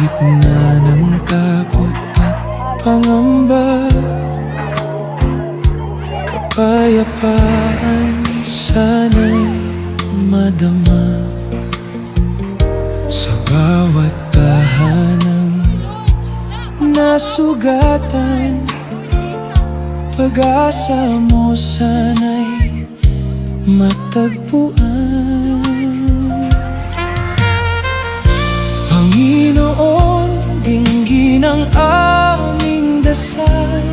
gitna ng takot at pangamba, kapayapaan sana'y madama. Sa bawat tahanang nasugatan, pag-asa mo sana'y matagpuan. Panginoon, dinggin ang aming dasal.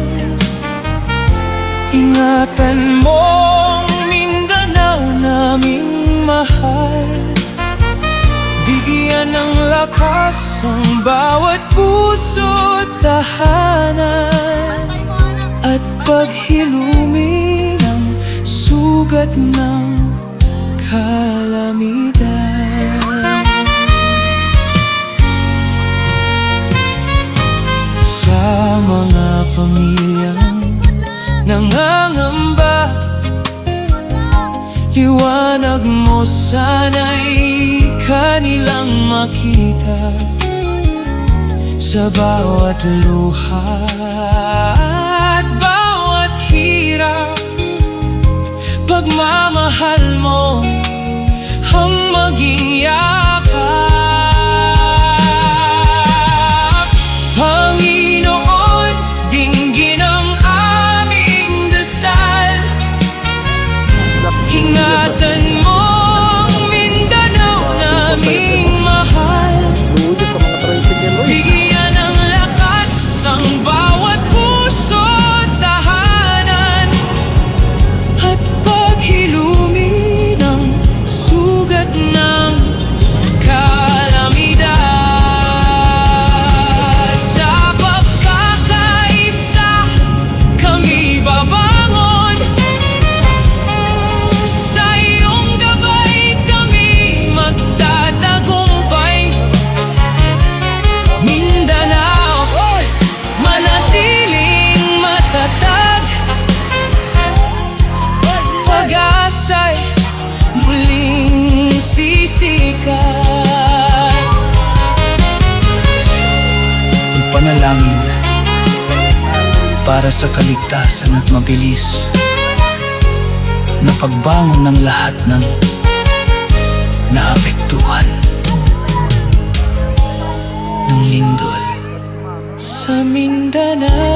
Ingatan mo ang Mindanao naming mahal. Bigyan ng lakas ang bawat puso't tahanan, at paghilumi ng sugat ng kalamidad. Sa mga pamilyang nangangamba, liwanag mo sana'y kanilang makita. Sa bawat luha at bawat hirap, pagmamahal mo ang maging yakap. Panginoon, dinggin ang aming dasal. Ingatan mo ang Mindanao naming mahal. Bigyan ng lakas ang bawat puso't tahanan, at paghilumi ng sugat ng kalamidad. Sa pagkakaisa kami babangon, sa iyong gabay kami magtatagumpay. Mindanao, manatiling matatag, pag-asa'y muling sisikat. Panalangin para sa kaligtasan at mabilis na pagbangon ng lahat ng naapektuhan ng lindol. Sa Mindanao